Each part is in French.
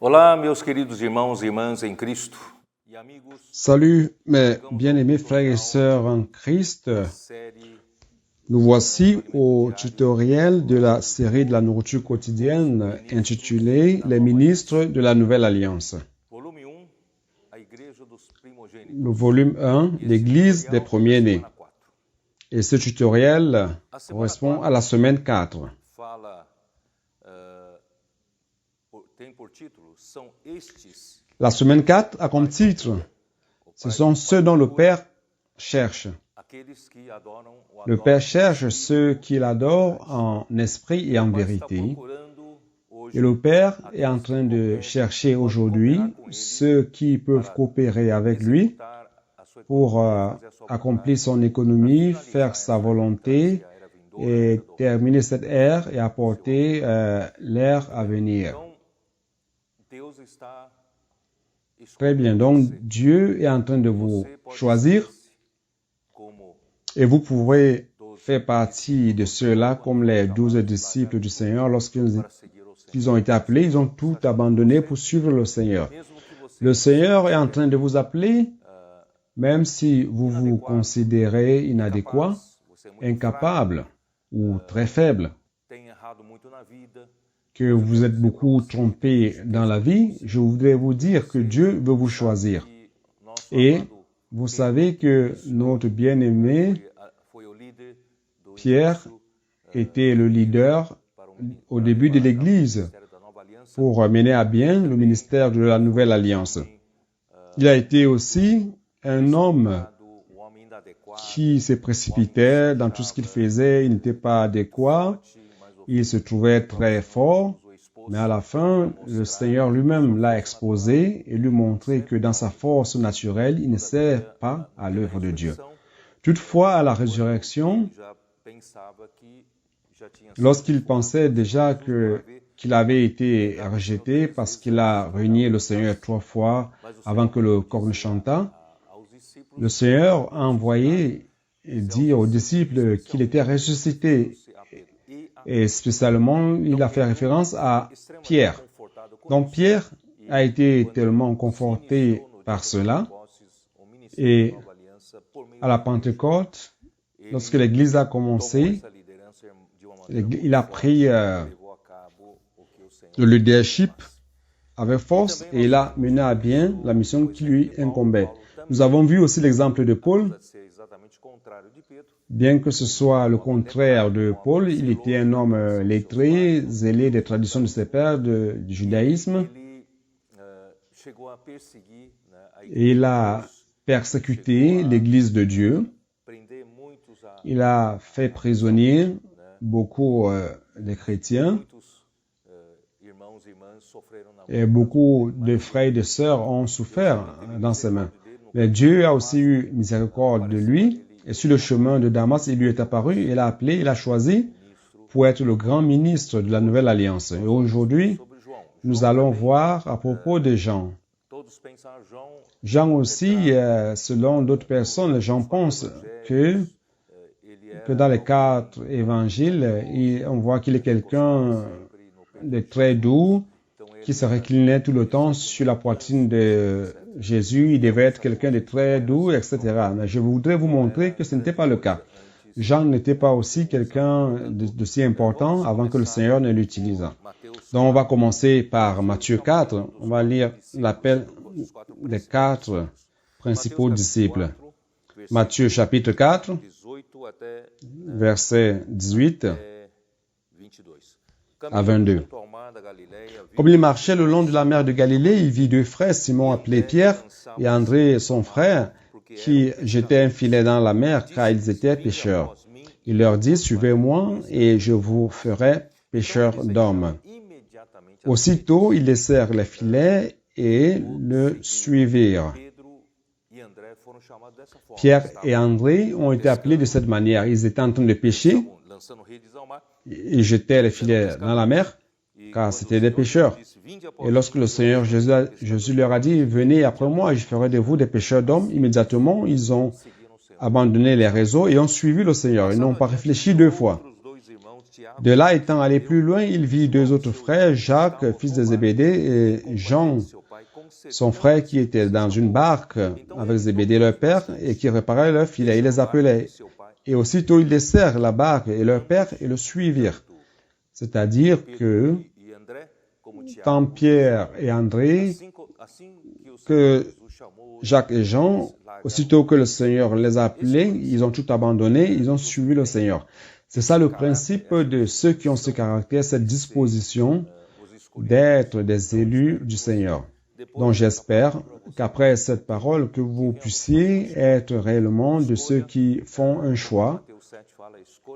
Olá, meus queridos irmãos e irmãs em Cristo e amigos. Salut mes bien-aimés frères et sœurs en Christ. Nous voici au tutoriel de la série de la nourriture quotidienne intitulée Les ministres de la Nouvelle Alliance. Le volume 1, l'Église des premiers-nés. Et ce tutoriel correspond à la semaine 4. La semaine 4 a comme titre « Ce sont ceux dont le Père cherche ». Le Père cherche ceux qui l'adorent en esprit et en vérité. Et le Père est en train de chercher aujourd'hui ceux qui peuvent coopérer avec lui pour accomplir son économie, faire sa volonté et terminer cette ère et apporter l'ère à venir. Très bien, donc Dieu est en train de vous choisir et vous pourrez faire partie de ceux-là comme les 12 disciples du Seigneur. Lorsqu'ils ont été appelés, ils ont tout abandonné pour suivre le Seigneur. Le Seigneur est en train de vous appeler, même si vous vous considérez inadéquat, incapable ou très faible, que vous êtes beaucoup trompé dans la vie, je voudrais vous dire que Dieu veut vous choisir. Et vous savez que notre bien-aimé Pierre était le leader au début de l'Église pour mener à bien le ministère de la Nouvelle Alliance. Il a été aussi un homme qui se précipitait dans tout ce qu'il faisait, il n'était pas adéquat, il se trouvait très fort, mais à la fin, le Seigneur lui-même l'a exposé et lui montrait que dans sa force naturelle, il ne sert pas à l'œuvre de Dieu. Toutefois, à la résurrection, lorsqu'il pensait déjà qu'il avait été rejeté parce qu'il a renié le Seigneur 3 fois avant que le corne chantât, le Seigneur a envoyé et dit aux disciples qu'il était ressuscité. Et spécialement, il a fait référence à Pierre. Donc Pierre a été tellement conforté par cela. Et à la Pentecôte, lorsque l'Église a commencé, il a pris le leadership avec force et il a mené à bien la mission qui lui incombait. Nous avons vu aussi l'exemple de Paul. Bien que ce soit le contraire de Paul, il était un homme lettré, zélé des traditions de ses pères, du judaïsme. Et il a persécuté l'Église de Dieu. Il a fait prisonnier beaucoup de chrétiens. Et beaucoup de frères et de sœurs ont souffert dans ses mains. Mais Dieu a aussi eu miséricorde de lui. Et sur le chemin de Damas, il lui est apparu, il l'a appelé, il l'a choisi pour être le grand ministre de la Nouvelle Alliance. Et aujourd'hui, nous allons voir à propos de Jean. Jean aussi, selon d'autres personnes, les gens pensent que dans les 4 évangiles, on voit qu'il est quelqu'un de très doux, qui se reclinait tout le temps sur la poitrine de Jésus. Il devait être quelqu'un de très doux, etc. Mais je voudrais vous montrer que ce n'était pas le cas. Jean n'était pas aussi quelqu'un de si important avant que le Seigneur ne l'utilise. Donc on va commencer par Matthieu 4. On va lire l'appel des 4 principaux disciples. Matthieu chapitre 4, versets 18 à 22. Comme il marchait le long de la mer de Galilée, il vit 2 frères, Simon appelé Pierre et André son frère, qui jetaient un filet dans la mer car ils étaient pêcheurs. Il leur dit, suivez-moi et je vous ferai pêcheurs d'hommes. Aussitôt, ils laissèrent les filets et le suivirent. Pierre et André ont été appelés de cette manière. Ils étaient en train de pêcher. Ils jetaient les filets dans la mer, car c'était des pêcheurs. Et lorsque le Seigneur Jésus leur a dit, venez après moi et je ferai de vous des pêcheurs d'hommes, immédiatement, ils ont abandonné les réseaux et ont suivi le Seigneur. Ils n'ont pas réfléchi 2 fois. De là, étant allé plus loin, il vit deux autres frères, Jacques, fils de Zébédée, et Jean, son frère, qui était dans une barque avec Zébédée, leur père, et qui réparait leur filet. Il les appelait. Et aussitôt, ils laissèrent la barque et leur père et le suivirent. C'est-à-dire que tant Pierre et André que Jacques et Jean, aussitôt que le Seigneur les a appelés, ils ont tout abandonné, ils ont suivi le Seigneur. C'est ça le principe de ceux qui ont ce caractère, cette disposition d'être des élus du Seigneur. Donc j'espère qu'après cette parole, que vous puissiez être réellement de ceux qui font un choix.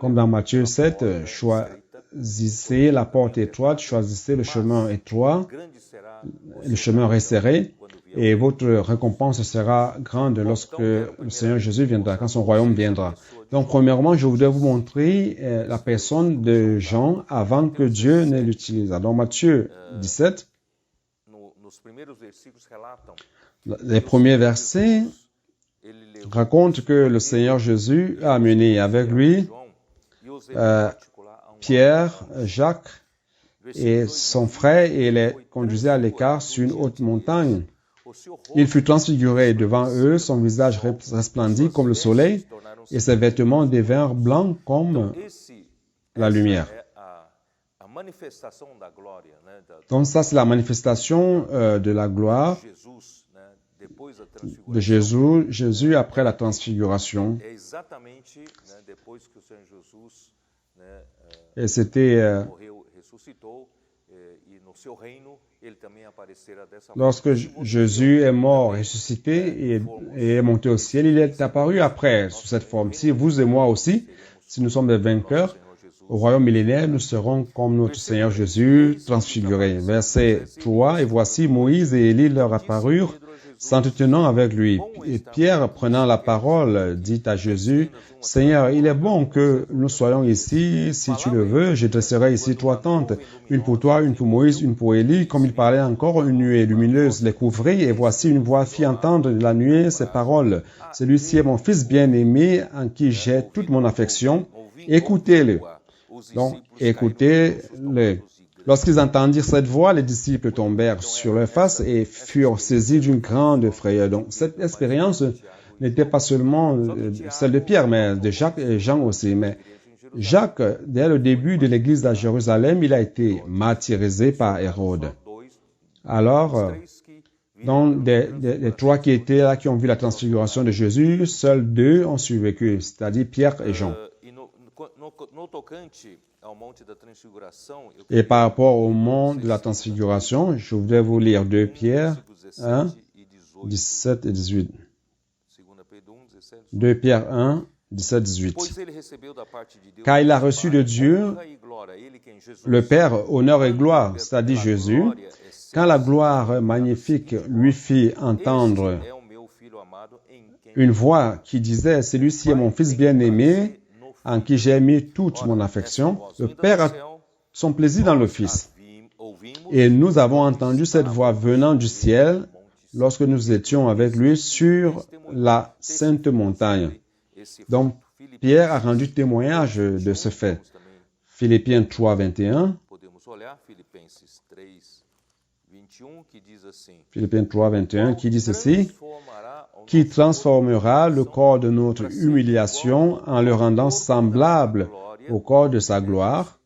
Comme dans Matthieu 7, choisissez la porte étroite, choisissez le chemin étroit, le chemin resserré, et votre récompense sera grande lorsque le Seigneur Jésus viendra, quand son royaume viendra. Donc, premièrement, je voudrais vous montrer la personne de Jean avant que Dieu ne l'utilise. Donc, Matthieu 17, les premiers versets racontent que le Seigneur Jésus a amené avec lui Pierre, Jacques et son frère et les conduisait à l'écart sur une haute montagne. Il fut transfiguré devant eux, son visage resplendit comme le soleil et ses vêtements devinrent blancs comme la lumière. Donc ça, c'est la manifestation de la gloire de Jésus après la transfiguration. Et c'était lorsque Jésus est mort, ressuscité et est monté au ciel, il est apparu après sous cette forme-ci. Vous et moi aussi, si nous sommes des vainqueurs, au royaume millénaire, nous serons comme notre Seigneur Jésus transfigurés. Verset 3, et voici Moïse et Élie leur apparurent, s'entretenant avec lui. Et Pierre, prenant la parole, dit à Jésus, « Seigneur, il est bon que nous soyons ici. Si tu le veux, je dresserai ici 3 tentes, une pour toi, une pour Moïse, une pour Élie. » Comme il parlait encore, une nuée lumineuse les couvrit, et voici une voix fit entendre de la nuée ces paroles. « Celui-ci est mon fils bien-aimé, en qui j'ai toute mon affection. Écoutez-le. » Donc, écoutez-le. Lorsqu'ils entendirent cette voix, les disciples tombèrent sur leur face et furent saisis d'une grande frayeur. Donc, cette expérience n'était pas seulement celle de Pierre, mais de Jacques et Jean aussi. Mais Jacques, dès le début de l'église à Jérusalem, il a été martyrisé par Hérode. Alors, donc, des 3 qui étaient là, qui ont vu la transfiguration de Jésus, seuls 2 ont survécu, c'est-à-dire Pierre et Jean. Et par rapport au mont de la transfiguration, je voudrais vous lire 2 Pierre 1, 17 et 18. 2 Pierre 1, 17, 18. Car il a reçu de Dieu, le Père, honneur et gloire, c'est-à-dire Jésus, quand la gloire magnifique lui fit entendre une voix qui disait « Celui-ci est mon Fils bien-aimé, en qui j'ai mis toute mon affection », le Père a son plaisir dans le Fils. Et nous avons entendu cette voix venant du ciel lorsque nous étions avec lui sur la sainte montagne. Donc, Pierre a rendu témoignage de ce fait. Philippiens 3, 21. Philippiens 3, 21 qui dit ceci, « Qui transformera le corps de notre humiliation en le rendant semblable au corps de sa gloire. »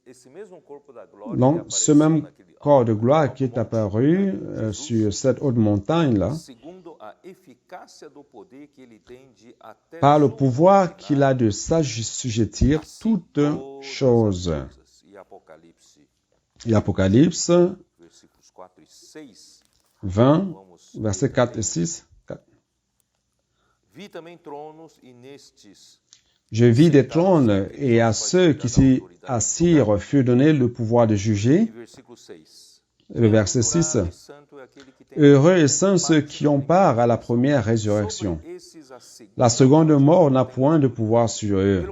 Donc, ce même corps de gloire qui est apparu sur cette haute montagne-là, par le pouvoir qu'il a de s'assujettir toutes choses. Et Apocalypse 20, versets 4 et 6. Je vis des trônes, et à ceux qui s'y assirent fut donné le pouvoir de juger. Le verset 6. Heureux et saints ceux qui ont part à la première résurrection. La seconde mort n'a point de pouvoir sur eux,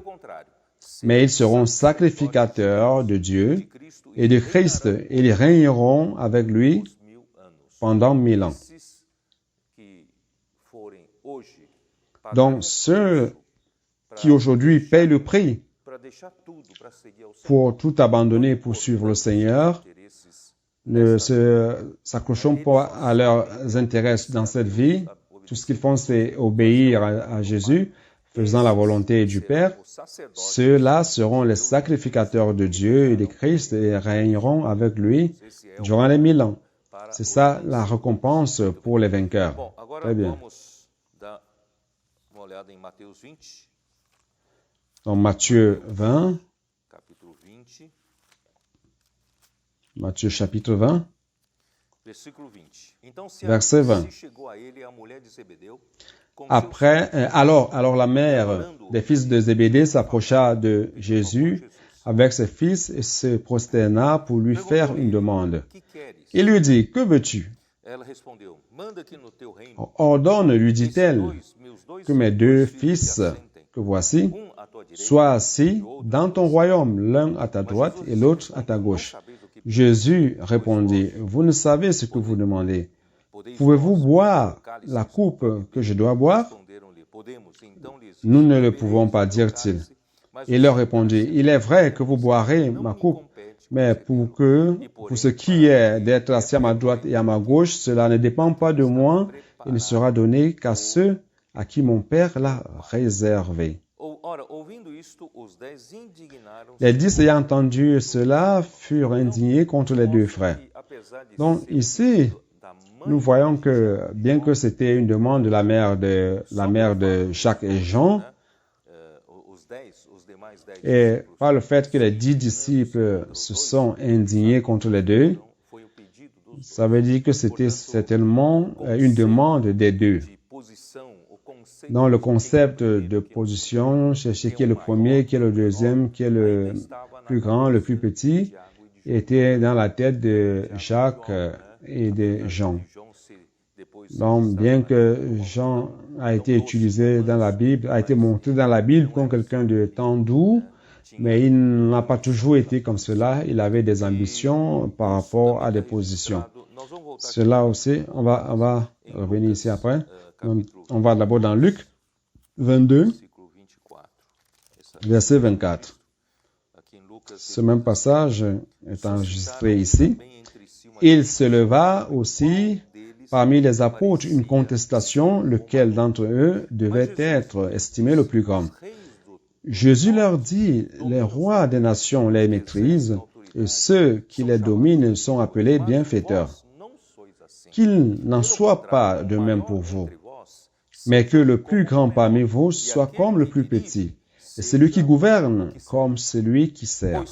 mais ils seront sacrificateurs de Dieu et de Christ, et ils régneront avec lui pendant 1000 ans. Donc, ceux qui aujourd'hui payent le prix pour tout abandonner pour suivre le Seigneur, ne s'accrochant pas à leurs intérêts dans cette vie. Tout ce qu'ils font, c'est obéir à Jésus, faisant la volonté du Père. Ceux-là seront les sacrificateurs de Dieu et de Christ et régneront avec lui durant les 1000 ans. C'est ça la récompense pour les vainqueurs. Très bien. Dans Matthieu 20, Matthieu chapitre 20, verset 20. Après, alors la mère des fils de Zébédée s'approcha de Jésus avec ses fils et se prosterna pour lui faire une demande. Il lui dit, « Que veux-tu » Ordonne, lui dit-elle, que mes 2 fils que voici soient assis dans ton royaume, l'un à ta droite et l'autre à ta gauche. Jésus répondit, « Vous ne savez ce que vous demandez. Pouvez-vous boire la coupe que je dois boire ?» Nous ne le pouvons pas, dirent-ils. Il leur répondit, « Il est vrai que vous boirez ma coupe, mais pour ce qui est d'être assis à ma droite et à ma gauche, cela ne dépend pas de moi et ne sera donné qu'à ceux à qui mon Père l'a réservé. » Les 10 ayant entendu cela furent indignés contre les 2 frères. Donc ici, nous voyons que bien que c'était une demande de la mère de Jacques et Jean, et par le fait que les 10 disciples se sont indignés contre les 2, ça veut dire que c'était certainement une demande des 2. Dans le concept de position, chercher qui est le premier, qui est le deuxième, qui est le plus grand, le plus petit, était dans la tête de Jacques et de Jean. Donc, bien que Jean a été utilisé dans la Bible, a été montré dans la Bible comme quelqu'un de temps doux, mais il n'a pas toujours été comme cela. Il avait des ambitions par rapport à des positions. Cela aussi, on va revenir ici après. On va d'abord dans Luc 22, verset 24. Ce même passage est enregistré ici. Il se leva aussi parmi les apôtres une contestation, lequel d'entre eux devait être estimé le plus grand. Jésus leur dit, les rois des nations les maîtrisent et ceux qui les dominent sont appelés bienfaiteurs. Qu'il n'en soit pas de même pour vous, mais que le plus grand parmi vous soit comme le plus petit, et celui qui gouverne comme celui qui sert.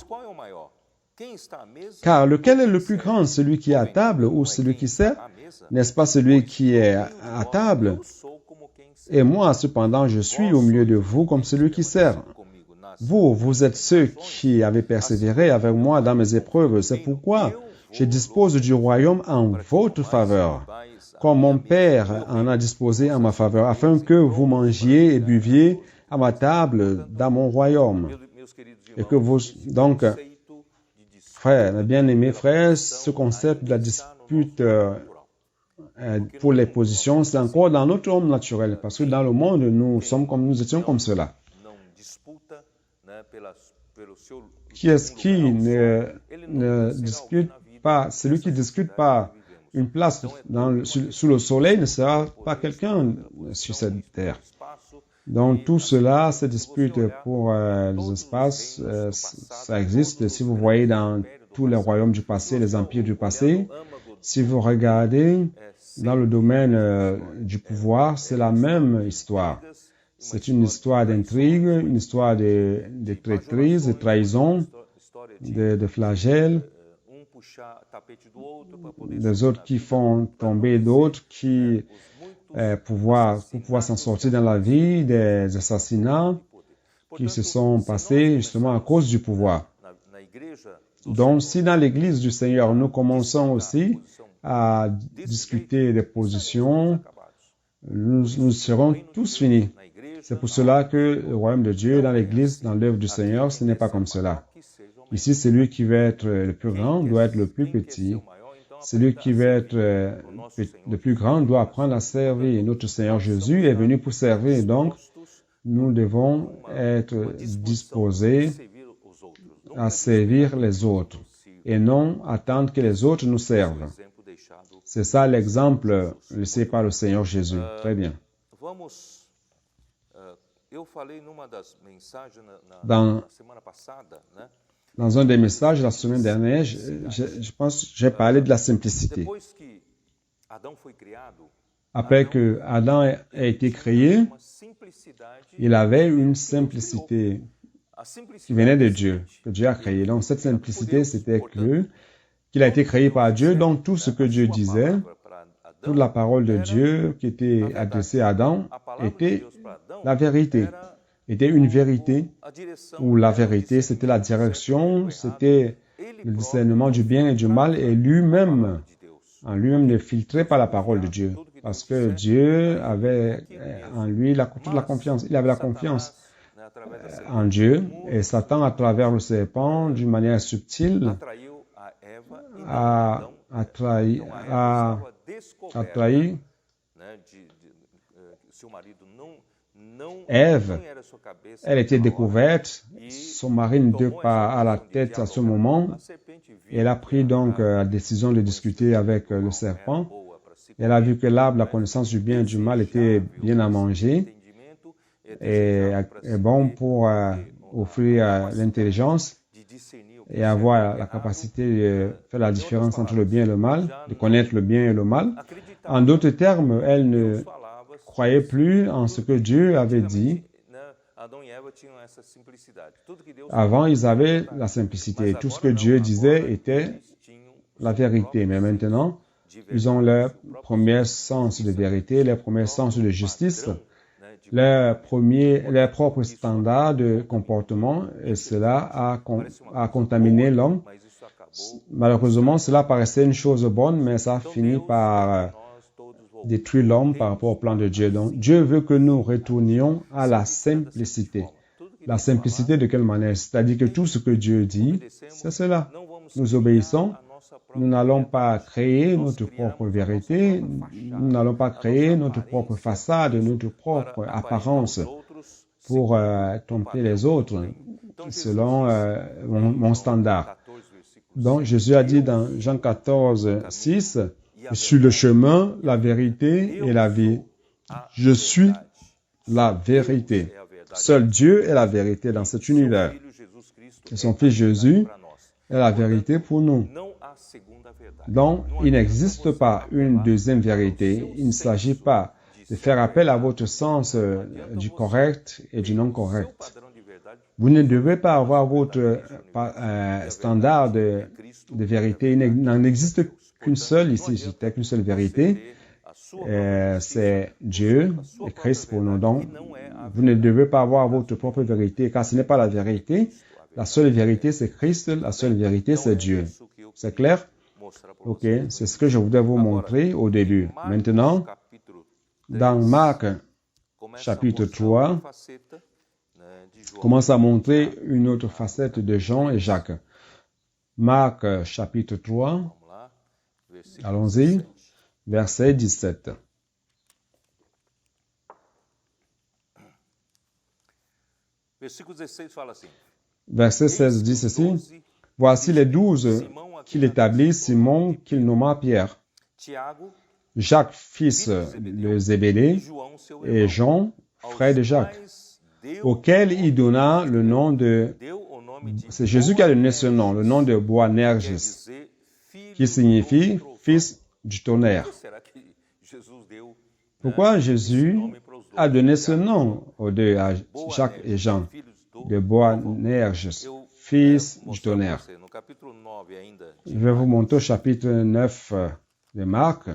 Car lequel est le plus grand, celui qui est à table ou celui qui sert? N'est-ce pas celui qui est à table? Et moi, cependant, je suis au milieu de vous comme celui qui sert. Vous êtes ceux qui avez persévéré avec moi dans mes épreuves. C'est pourquoi je dispose du royaume en votre faveur, comme mon Père en a disposé en ma faveur, afin que vous mangiez et buviez à ma table dans mon royaume. Et que vous, donc, frères, mes bien-aimés frères, ce concept de la dispute pour les positions, c'est encore dans notre homme naturel, parce que dans le monde, nous étions comme cela. Qui est-ce qui ne discute pas, celui qui ne discute pas une place sous le soleil ne sera pas quelqu'un sur cette terre. Donc tout cela, ces disputes pour les espaces, ça existe. Si vous voyez dans tous les royaumes du passé, les empires du passé, si vous regardez dans le domaine du pouvoir, c'est la même histoire. C'est une histoire d'intrigue, une histoire de traîtrise, de trahison, de flagelles, des autres qui font tomber d'autres, qui pour pouvoir s'en sortir dans la vie, des assassinats qui se sont passés justement à cause du pouvoir. Donc, si dans l'Église du Seigneur, nous commençons aussi à discuter des positions, nous serons tous finis. C'est pour cela que le royaume de Dieu, dans l'Église, dans l'œuvre du Seigneur, ce n'est pas comme cela. Ici, celui qui veut être le plus grand doit être le plus petit. Celui qui veut être le plus grand doit apprendre à servir. Notre Seigneur Jésus est venu pour servir. Donc, nous devons être disposés à servir les autres et non attendre que les autres nous servent. C'est ça l'exemple laissé par le Seigneur Jésus. Très bien. Dans un des messages la semaine dernière, je pense que j'ai parlé de la simplicité. Après que Adam ait été créé, il avait une simplicité qui venait de Dieu, que Dieu a créé. Donc cette simplicité, c'était qu'il a été créé par Dieu, donc tout ce que Dieu disait, toute la parole de Dieu qui était adressée à Adam était la vérité, était une vérité, où la vérité, c'était la direction, c'était le discernement du bien et du mal, et lui-même ne filtrait pas la parole de Dieu, parce que Dieu avait en lui toute la confiance, il avait la confiance en Dieu, et Satan, à travers le serpent, d'une manière subtile, a trahi Ève. Elle était découverte, son mari n'était pas à la tête à ce moment. Elle a pris donc la décision de discuter avec le serpent. Elle a vu que l'arbre, la connaissance du bien et du mal, était bien à manger et bon pour offrir l'intelligence et avoir la capacité de faire la différence entre le bien et le mal, de connaître le bien et le mal. En d'autres termes, elle ne croyait plus en ce que Dieu avait dit. Avant, ils avaient la simplicité. Tout ce que Dieu disait était la vérité. Mais maintenant, ils ont leur premier sens de vérité, leur premier sens de justice, leur propre standard de comportement, et cela a contaminé l'homme. Malheureusement, cela paraissait une chose bonne, mais ça a fini par détruire l'homme par rapport au plan de Dieu. Donc, Dieu veut que nous retournions à la simplicité. La simplicité de quelle manière? C'est-à-dire que tout ce que Dieu dit, c'est cela. Nous obéissons. Nous n'allons pas créer notre propre vérité. Nous n'allons pas créer notre propre façade, notre propre apparence pour tromper les autres selon mon standard. Donc, Jésus a dit dans Jean 14, 6, « Je suis le chemin, la vérité et la vie. Je suis la vérité. » Seul Dieu est la vérité dans cet univers. Et son Fils Jésus est la vérité pour nous. Donc, il n'existe pas une deuxième vérité. Il ne s'agit pas de faire appel à votre sens du correct et du non correct. Vous ne devez pas avoir votre standard de vérité. Il n'en existe qu'une seule ici, c'était qu'une seule vérité. C'est Dieu et Christ pour nous. Donc, vous ne devez pas avoir votre propre vérité, car ce n'est pas la vérité. La seule vérité, c'est Christ. La seule vérité, c'est Dieu. C'est clair? Ok, c'est ce que je voudrais vous montrer au début. Maintenant, dans Marc, chapitre 3, commence à montrer une autre facette de Jean et Jacques. Marc, chapitre 3, allons-y, verset 17. Verset 16 dit ceci, « Voici les 12 qu'il établit, Simon qu'il nomma Pierre, Jacques, fils de Zébédée, et Jean, frère de Jacques, auquel il donna le nom de... » C'est Jésus qui a donné ce nom, le nom de Boanerges, qui signifie « fils du tonnerre ». Pourquoi Jésus a donné ce nom aux deux, à Jacques et Jean, de Boanerges, fils du tonnerre? Je vais vous montrer au chapitre 9 de Marc.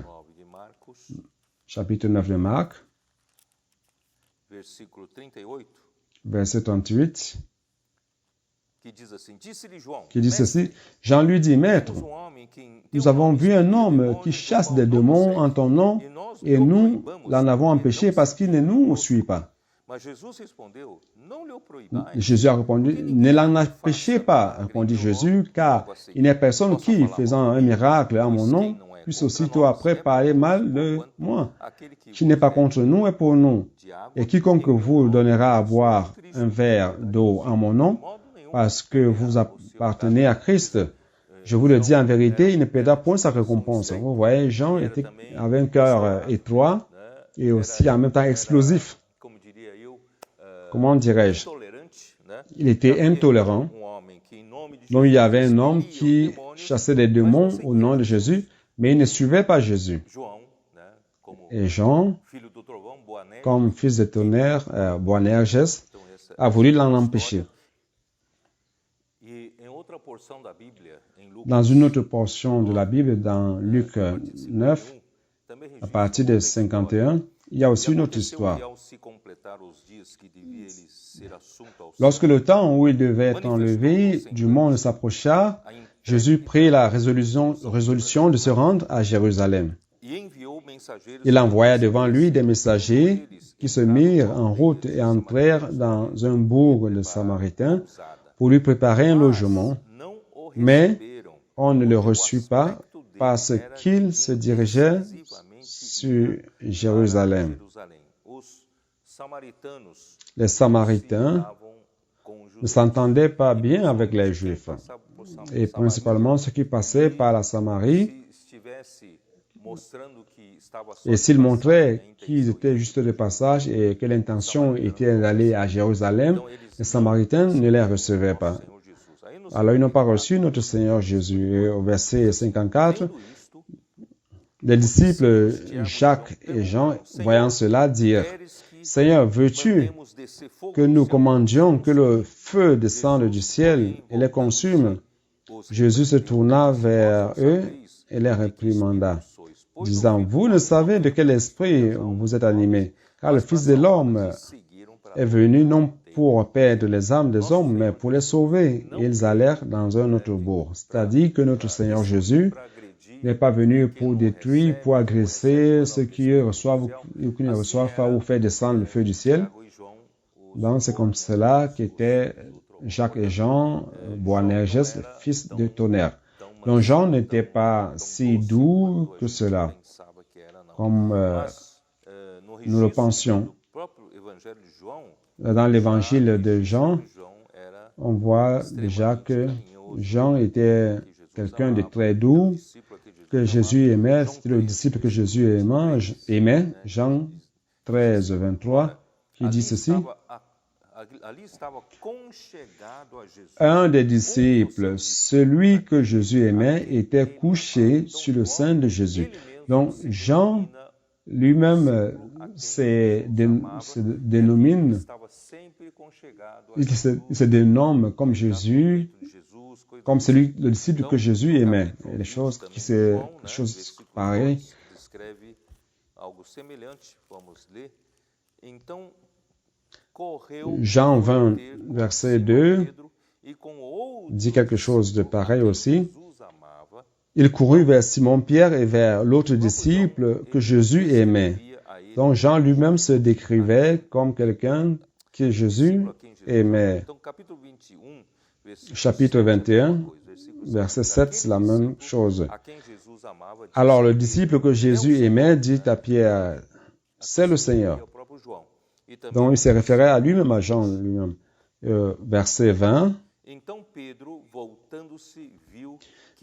Chapitre 9 de Marc, verset 38, qui dit ceci, « Jean lui dit, « Maître, nous avons vu un homme qui chasse des démons en ton nom, et nous l'en avons empêché parce qu'il ne nous suit pas. » Jésus a répondu, « Ne l'en empêchez pas, répondit Jésus, car il n'y a personne qui, faisant un miracle en mon nom, puisse aussitôt après parler mal de moi. Qui n'est pas contre nous est pour nous. Et quiconque vous donnera à boire un verre d'eau en mon nom, parce que vous appartenez à Christ, je vous le dis en vérité, il ne perdra point sa récompense. Vous voyez, Jean avait un cœur étroit et aussi en même temps explosif. Comment dirais-je? Il était intolérant. Donc il y avait un homme qui chassait des démons au nom de Jésus, mais il ne suivait pas Jésus. Et Jean, comme fils de tonnerre, Boanerges, a voulu l'en empêcher. Dans une autre portion de la Bible, dans Luc 9, à partir de 51, il y a aussi une autre histoire. Lorsque le temps où il devait être enlevé du monde s'approcha, Jésus prit la résolution de se rendre à Jérusalem. Il envoya devant lui des messagers qui se mirent en route et entrèrent dans un bourg de Samaritains pour lui préparer un logement, mais on ne le reçut pas parce qu'il se dirigeait sur Jérusalem. Les Samaritains ne s'entendaient pas bien avec les Juifs, et principalement ceux qui passaient par la Samarie. Et s'ils montraient qu'ils étaient juste de passage et que l'intention était d'aller à Jérusalem, les Samaritains ne les recevaient pas. Alors ils n'ont pas reçu notre Seigneur Jésus. Et au verset 54, les disciples Jacques et Jean, voyant cela, dirent, « Seigneur, veux-tu que nous commandions que le feu descende du ciel et les consume ?» Jésus se tourna vers eux et les réprimanda, disant, « Vous ne savez de quel esprit vous êtes animés, car le Fils de l'homme est venu non pour perdre les âmes des hommes, mais pour les sauver. » Et ils allèrent dans un autre bourg. C'est-à-dire que notre Seigneur Jésus n'est pas venu pour détruire, pour agresser ceux qui reçoivent ou qui ne reçoivent pas ou faire descendre le feu du ciel. Donc c'est comme cela qu'étaient Jacques et Jean, Boanerges, fils de tonnerre. Donc Jean n'était pas si doux que cela, comme nous le pensions. Dans l'évangile de Jean, on voit déjà que Jean était quelqu'un de très doux, que Jésus aimait, c'était le disciple que Jésus aimait, Jean 13, 23, qui dit ceci. Un des disciples, celui que Jésus aimait, était couché sur le sein de Jésus. Donc, Jean lui-même se dénomme comme Jésus, comme le disciple que Jésus aimait. Et les choses pareilles. Jean 20, verset 2, dit quelque chose de pareil aussi. Il courut vers Simon-Pierre et vers l'autre disciple que Jésus aimait. Donc Jean lui-même se décrivait comme quelqu'un que Jésus aimait. Chapitre 21, verset 7, c'est la même chose. Alors le disciple que Jésus aimait dit à Pierre, « C'est le Seigneur. » Donc il s'est référé à lui-même, à Jean lui-même. Verset 20.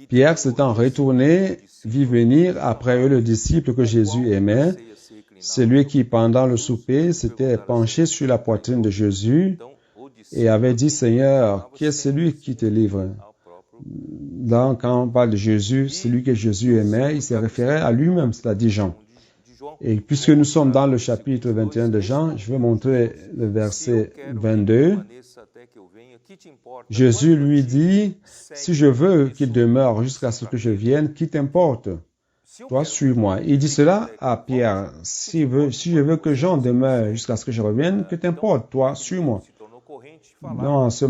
Pierre s'étant retourné, vit venir après eux le disciple que Jésus aimait, celui qui, pendant le souper, s'était penché sur la poitrine de Jésus et avait dit, « Seigneur, qui est celui qui te livre ?» Donc, quand on parle de Jésus, celui que Jésus aimait, il s'est référé à lui-même, c'est-à-dire Jean. Et puisque nous sommes dans le chapitre 21 de Jean, je vais montrer le verset 22. Jésus lui dit, « Si je veux qu'il demeure jusqu'à ce que je vienne, qui t'importe? Toi, suis-moi. » Il dit cela à Pierre, « Si je veux que Jean demeure jusqu'à ce que je revienne, que t'importe? Toi, suis-moi. » Dans ce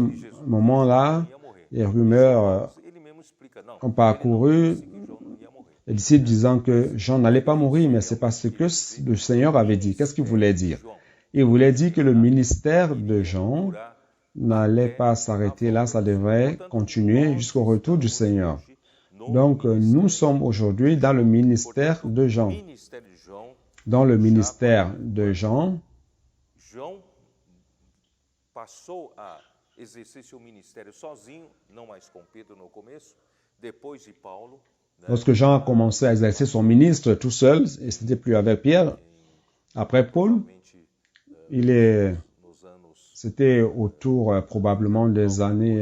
moment-là, les rumeurs ont parcouru les disciples disant que Jean n'allait pas mourir, mais c'est parce que le Seigneur avait dit. Qu'est-ce qu'il voulait dire? Il voulait dire que le ministère de Jean n'allait pas s'arrêter là, ça devrait continuer jusqu'au retour du Seigneur. Donc, nous sommes aujourd'hui dans le ministère de Jean. ministério de João, Dans le ministère de Jean, João passou a exercer seu ministério sozinho, não mais com Pedro no começo, depois de Paulo, né? lorsque Jean a commencé à exercer son ministre tout seul, et c'était plus avec Pierre, après Paul, Provavelmente, nos anos c'était autour probablement des années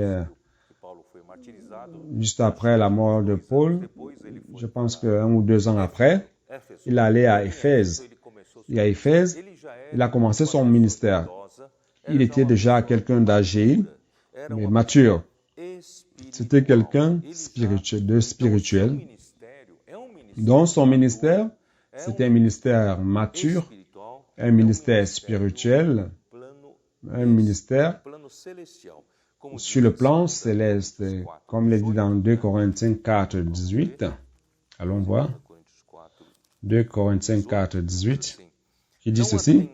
que Paulo foi martirizado, juste après la mort de Paul. depois ele foi Je pense qu'un ou 2 ans après, Éfeso. il allait à Éphèse. Ele começou Et à Éphèse, ele já era il a commencé son ministère. idosa, Il était déjà quelqu'un d'âgé, era mais uma mature. espiritual. C'était quelqu'un Ele já- spirituel, de Então, spirituel. seu ministério é um ministério Dans son ministère, é c'était un ministère mature, espiritual, un ministère spirituel, plano, un ministère plano celestial. Como sur le plan céleste, comme il est dit dans 2 Corinthiens 4, 18. Allons voir. 2 Corinthiens 4, 18, qui dit ceci.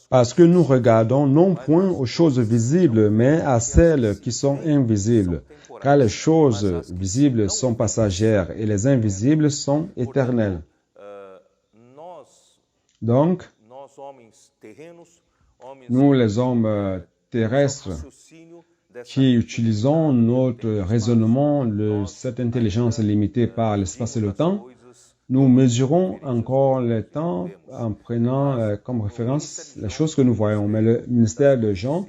Parce que nous regardons non point aux choses visibles, mais à celles qui sont invisibles. Car les choses visibles sont passagères et les invisibles sont éternelles. Donc, nós homens terrenos, homens nous les hommes terrestres raciocínio dessa qui utilisons notre raisonnement, cette intelligence limitée par l'espace et le temps, coisas, nous mesurons encore le temps en prenant comme référence les choses que nous voyons. Mais le ministère de Jean,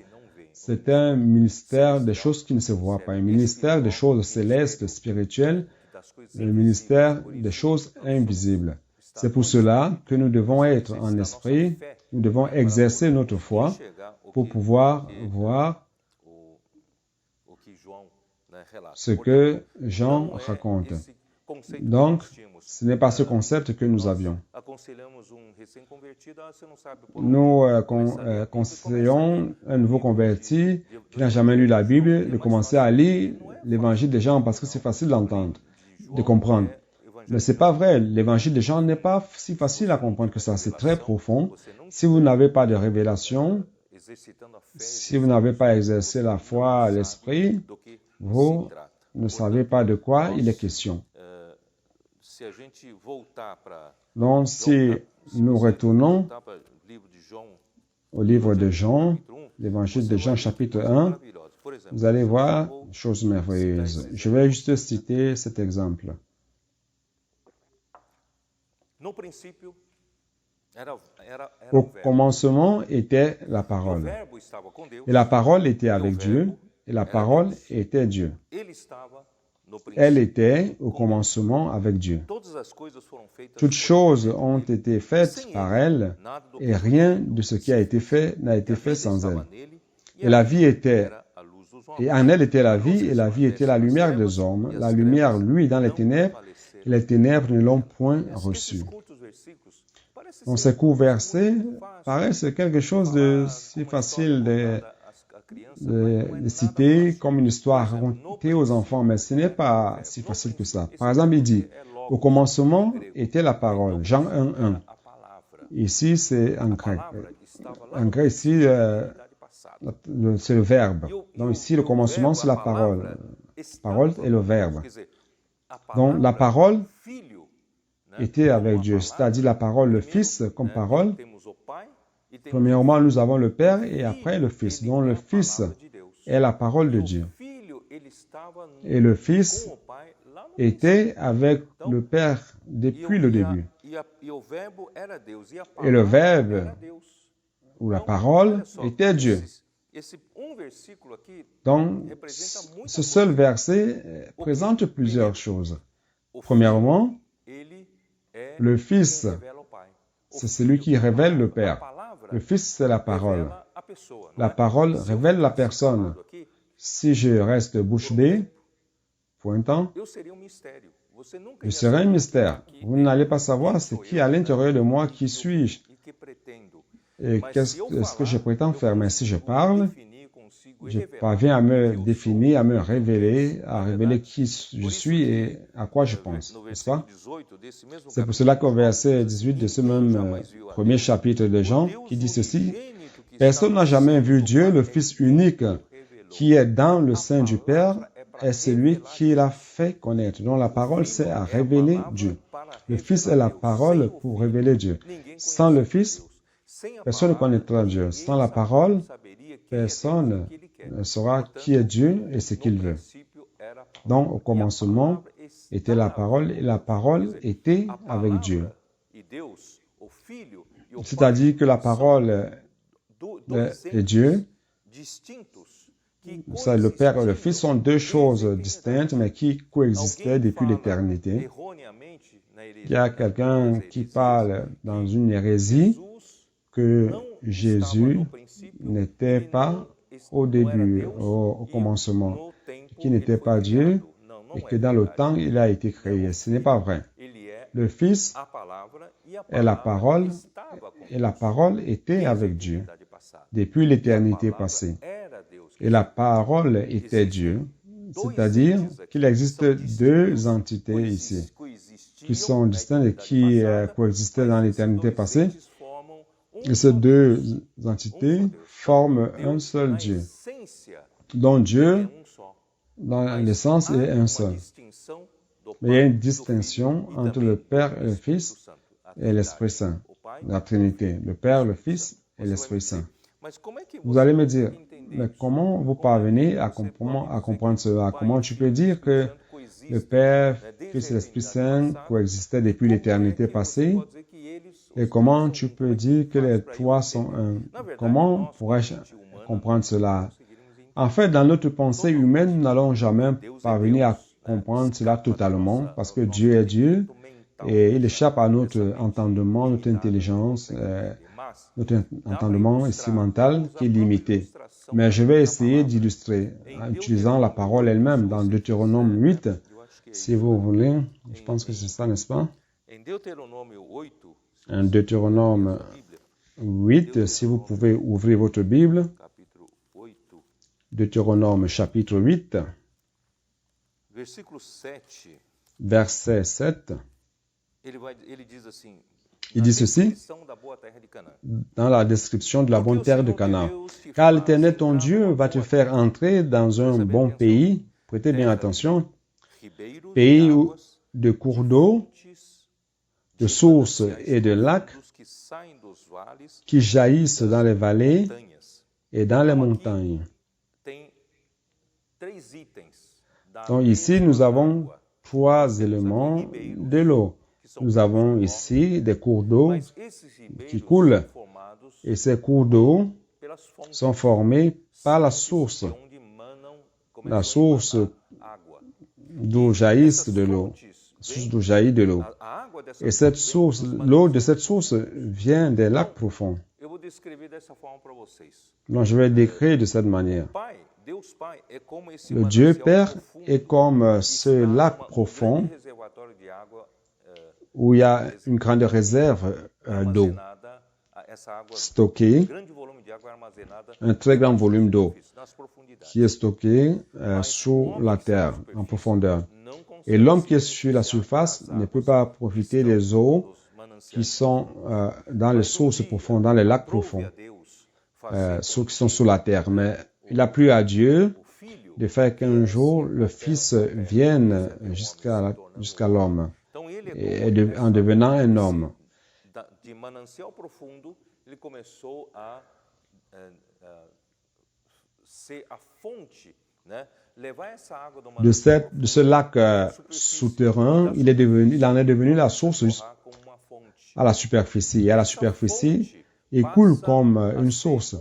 c'est un ministère des choses qui ne se voient pas, un ministère des choses célestes, spirituelles, das coisas le ministère des choses invisibles. C'est pour cela que nous devons être en esprit, nous devons exercer notre foi enxergar o pour pouvoir voir o que João, né, relata. ce que Jean raconte. Esse conceito Donc, que nós tínhamos. ce n'est pas ce concept que nous avions. Aconselhamos recém-convertido, você não sabe por Nous conseillons un nouveau converti qui n'a jamais lu la Bible de commencer à lire l'évangile de Jean parce que c'est facile d'entendre, de comprendre. Mais c'est pas vrai. L'évangile de Jean n'est pas si facile à comprendre que ça. C'est très profond. Si vous n'avez pas de révélation, exercitando a fé si vous n'avez pas exercé la foi à l'esprit, do que vous se trata. ne savez pas de quoi il est question. Se a gente voltar para Donc, si nous retournons o livro de João, au livre de Jean, capítulo 1, l'évangile de Jean chapitre 1, maravilhoso. Por exemplo, vous allez voir choses merveilleuses. Je vais juste citer cet exemple. no princípio era Au o verbo. commencement était la O parole. verbo estava com Deus. Et la parole était avec Dieu. Et la parole était Dieu. Ele estava no Elle princípio. était au commencement avec Dieu. Todas as coisas foram feitas Toutes choses ont été faites sem par ele. elle, Nada do et rien de ce qui a été fait n'a été a fait vida sans elle. estava nele, Et la vie était, era a luz dos homens. et en elle était la vie, et la vie était la lumière des hommes. La lumière, lui, dans les ténèbres, et les ténèbres ne l'ont point reçue. Esses curtos versículos parecem Donc, ser ces courts versets fáceis. paraissent quelque chose de si facile de criança, citer comme une histoire racontée aux enfants, mais ce n'est pas si facile que ça. Par exemple, il dit, au commencement était la parole, Jean 1.1. a palavra. Ici, c'est en grec. Palavra estava lá En grec, ici, na idade passada. c'est le verbe. Donc ici, le commencement, c'est la parole. Parole est le verbe. Quer dizer, a Donc la parole filho, né? était avec Dieu, c'est-à-dire la parole, le Fils comme parole. Temos o Pai e temos Premièrement, nous avons le Père et après le Fils. Donc le Fils a palavra de Deus. est la parole de Dieu. O filho, ele estava Et le Fils com o Pai lá no était avec le Père depuis le début. E o verbo era Deus e a Et le palavra verbe, era Deus. ou la Então, parole, olha só, était Dieu. Esse versículo aqui Donc, representa muita ce seul verset présente plusieurs choses. O Premièrement, ele é le Fils, quem revela o Pai. O c'est celui qui révèle le a Père. palavra Le Fils, c'est la parole. revela a pessoa. não La é? parole Se eu révèle la ficasse personne. calado aqui, Si je reste bouche bée pour un temps, eu seria mistério. Você nunca je ia serai un saber mystère. aqui Vous n'allez pas savoir ce qui est à l'intérieur de moi, qui suis-je e que pretendo. et qu'est-ce que je prétends faire. Mais si je parle, Definir consigo e je revelar parviens à me quem eu sou. définir, à me révéler, à révéler qui je suis et à quoi je pense. No N'est-ce pas? versículo 18 desse mesmo C'est pour capítulo, cela qu'au verset 18 de ce même premier chapitre de Jean, qui dit ceci, « Personne n'a jamais vu Dieu, le Fils unique, qui est dans le sein du Père, est celui qui l'a fait connaître. Donc la parole, c'est à révéler Dieu. Le Fils est la parole pour révéler Dieu. Sans le Fils, personne ne connaîtra Dieu. Sans la parole, personne ne saura qui est Dieu et ce qu'il veut. Donc, au commencement était la parole et la parole était avec Dieu. C'est-à-dire que la parole de Dieu, le Père et le Fils sont deux choses distinctes, mais qui coexistaient depuis l'éternité. Il y a quelqu'un qui parle dans une hérésie que Jésus n'était pas au début, au commencement, qu'il n'était pas Dieu et que dans le temps, il a été créé. Ce n'est pas vrai. Le Fils est la parole et la parole était avec Dieu depuis l'éternité passée. Et la parole était Dieu, c'est-à-dire qu'il existe deux entités ici qui sont distinctes et qui coexistaient dans l'éternité passée. Et ces deux entités forment un seul Dieu, dont Dieu, dans l'essence, est un seul. Mais il y a une distinction entre le Père et le Fils et l'Esprit Saint, la Trinité, le Père, le Fils et l'Esprit Saint. Vous allez me dire, mais comment vous parvenez à comprendre cela? Comment tu peux dire que le Père, Fils et l'Esprit Saint coexistaient depuis l'éternité passée? Et comment tu peux dire que les trois sont un? Comment pourrais-je comprendre cela? En fait, dans notre pensée humaine, nous n'allons jamais parvenir à comprendre cela totalement parce que Dieu est Dieu et il échappe à notre entendement, notre intelligence, notre entendement ici mental qui est limité. Mais je vais essayer d'illustrer en utilisant la parole elle-même dans Deutéronome 8, si vous voulez. Je pense que c'est ça, n'est-ce pas? En Deutéronome 8, si vous pouvez ouvrir votre Bible. Deutéronome chapitre 8, verset 7. Il dit ceci dans la description de la bonne terre de Canaan. Car l'Éternel ton Dieu va te faire entrer dans un bon pays, prêtez bien attention, pays de cours d'eau, de sources et de lacs qui jaillissent dans les vallées et dans les montagnes. Donc ici, nous avons trois éléments de l'eau. Nous avons ici des cours d'eau qui coulent et ces cours d'eau sont formés par la source d'où jaillissent de l'eau, source d'où jaillit de l'eau. Et cette source, l'eau de cette source vient des lacs profonds. Donc je vais décrire de cette manière. Le Dieu Père est comme ce lac profond où il y a une grande réserve d'eau stockée, un très grand volume d'eau qui est stocké sous la terre, en profondeur. Et l'homme qui est sur la surface ne peut pas profiter des eaux qui sont dans les sources profondes, dans les lacs profonds, ceux qui sont sous la terre. Mais il a plu à Dieu de faire qu'un jour le Fils vienne jusqu'à l'homme, et en devenant un homme. De ce lac souterrain, il en est devenu la source à la superficie. Et à la superficie, il coule comme une source.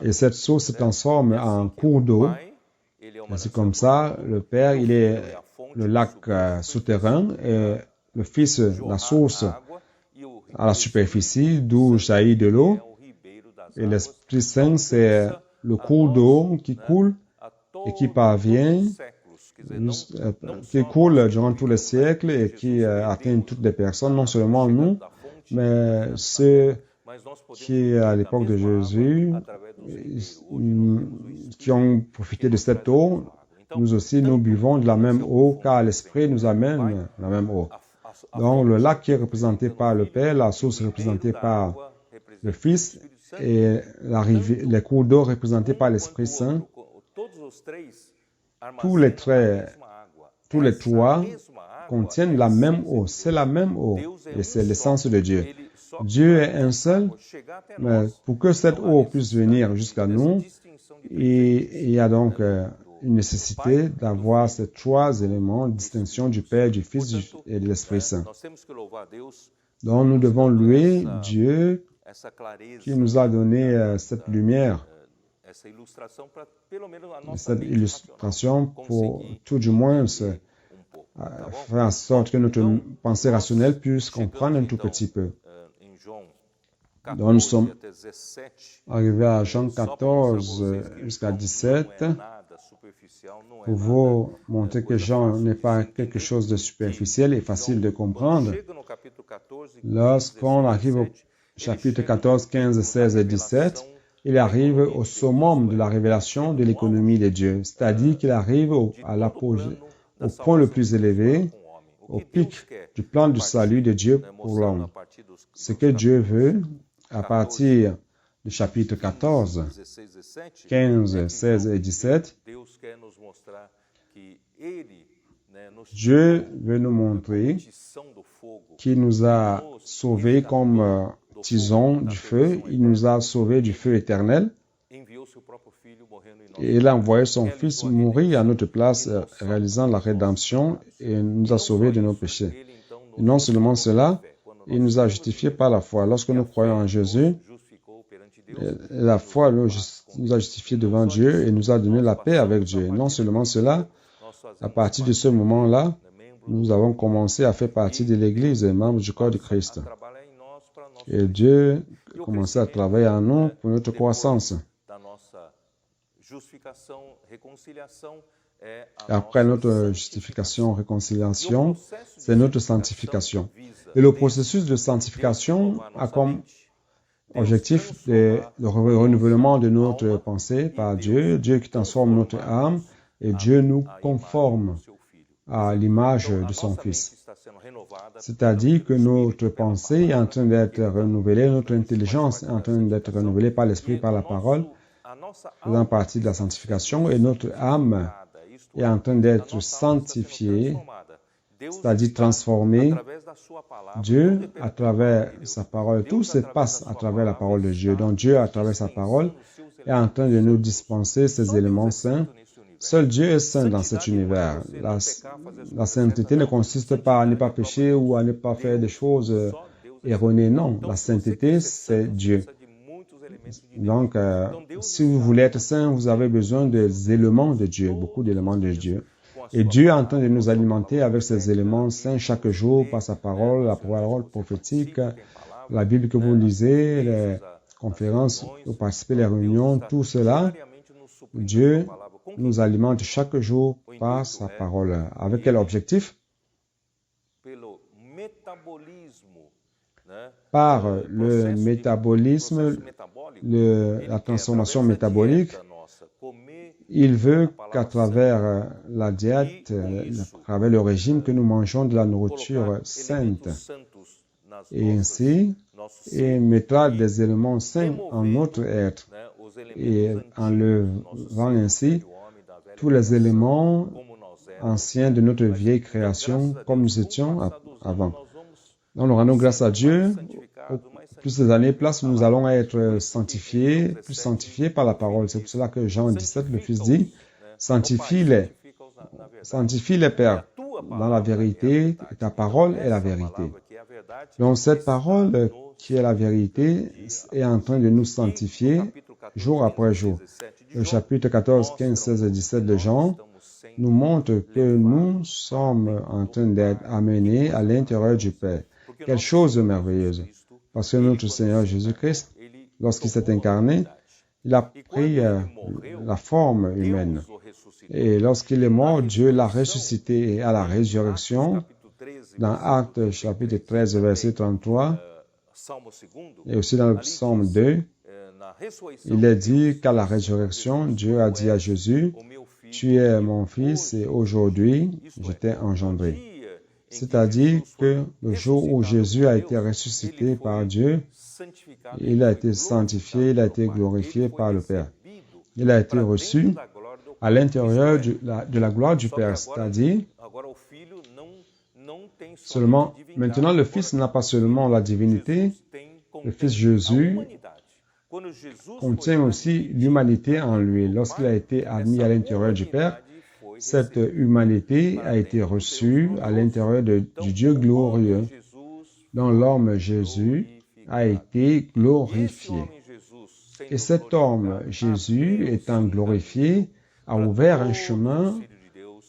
Et cette source se transforme en cours d'eau. Et c'est comme ça, le Père, il est le lac souterrain et le Fils, la source à la superficie d'où jaillit de l'eau. Et l'Esprit Saint, c'est le cours d'eau qui coule et qui parvient, qui coule durant tous les siècles et qui atteint toutes les personnes, non seulement nous, mais ceux qui, à l'époque de Jésus, qui ont profité de cette eau, nous aussi, nous buvons de la même eau, car l'Esprit nous amène la même eau. Donc, le lac qui est représenté par le Père, la source représentée par le Fils, et les cours d'eau représentés par l'Esprit Saint, tous les traits, tous les toits contiennent la même eau. C'est la même eau et c'est l'essence de Dieu. Dieu est un seul, mais pour que cette eau puisse venir jusqu'à nous, il y a donc une nécessité d'avoir ces trois éléments, distinction du Père, du Fils et de l'Esprit Saint. Donc nous devons louer Dieu qui nous a donné cette lumière, cette illustration pour tout du moins faire en sorte que notre pensée rationnelle puisse comprendre un tout petit peu. Donc nous sommes arrivés à Jean 14 jusqu'à 17 pour vous montrer que Jean n'est pas quelque chose de superficiel et facile de comprendre. Lorsqu'on arrive au chapitre 14, 15, 16 et 17, il arrive au summum de la révélation de l'économie de Dieu, c'est-à-dire qu'il arrive à l'apogée, au point le plus élevé, au pic du plan du salut de Dieu pour l'homme. Ce que Dieu veut, à partir du chapitre 14, 15, 16 et 17, Dieu veut nous montrer qu'il nous a sauvés comme tison du feu, il nous a sauvés du feu éternel, et il a envoyé son Fils mourir à notre place, réalisant la rédemption, et nous a sauvés de nos péchés. Et non seulement cela, il nous a justifiés par la foi. Lorsque nous croyons en Jésus, la foi nous a justifiés devant Dieu et nous a donné la paix avec Dieu. Et non seulement cela, à partir de ce moment-là, nous avons commencé à faire partie de l'Église et membres du corps de Christ. Et Dieu a commencé à travailler en nous pour notre croissance. Et après notre justification, réconciliation, c'est notre sanctification. Et le processus de sanctification a comme objectif le renouvellement de notre pensée par Dieu, Dieu qui transforme notre âme et Dieu nous conforme à l'image de son Fils. C'est-à-dire que notre pensée est en train d'être renouvelée, notre intelligence est en train d'être renouvelée par l'Esprit, par la parole, faisant partie de la sanctification, et notre âme est en train d'être sanctifiée, c'est-à-dire transformée. Dieu, à travers sa parole, tout se passe à travers la parole de Dieu. Donc Dieu, à travers sa parole, est en train de nous dispenser ces éléments saints. Seul Dieu est saint dans cet univers. La sainteté ne consiste pas à ne pas pécher ou à ne pas faire des choses erronées. Non, la sainteté, c'est Dieu. Donc, si vous voulez être saint, vous avez besoin des éléments de Dieu, beaucoup d'éléments de Dieu. Et Dieu est en train de nous alimenter avec ces éléments saints chaque jour par sa parole, la parole prophétique, la Bible que vous lisez, les conférences, vous participez les réunions, tout cela. Dieu nous alimente chaque jour par sa parole. Avec quel objectif? Par le métabolisme, la transformation métabolique. Il veut qu'à travers la diète, à travers le régime, que nous mangeons de la nourriture sainte. Et ainsi, il mettra des éléments sains en notre être. Et enlevant ainsi tous les éléments anciens de notre vieille création, comme nous étions avant. Donc, nous rendons grâce à Dieu. Plus les années passent, nous allons être sanctifiés, plus sanctifiés par la parole. C'est pour cela que Jean 17, le Fils dit, sanctifie-les, Père, dans la vérité, et ta parole est la vérité. Donc, cette parole qui est la vérité est en train de nous sanctifier jour après jour. Le chapitre 14, 15, 16 et 17 de Jean nous montre que nous sommes en train d'être amenés à l'intérieur du Père. Quelle chose merveilleuse! Parce que notre Seigneur Jésus-Christ, lorsqu'il s'est incarné, il a pris la forme humaine. Et lorsqu'il est mort, Dieu l'a ressuscité. Et à la résurrection, dans Actes chapitre 13, verset 33, et aussi dans le psaume 2, il est dit qu'à la résurrection, Dieu a dit à Jésus, « Tu es mon fils et aujourd'hui, je t'ai engendré. » C'est-à-dire que le jour où Jésus a été ressuscité par Dieu, il a été sanctifié, il a été glorifié par le Père. Il a été reçu à l'intérieur de la gloire du Père. C'est-à-dire, seulement, maintenant le Fils n'a pas seulement la divinité, le Fils Jésus contient aussi l'humanité en lui. Lorsqu'il a été admis à l'intérieur du Père, cette humanité a été reçue à l'intérieur du Dieu glorieux, dont l'homme Jésus a été glorifié. Et cet homme Jésus, étant glorifié, a ouvert un chemin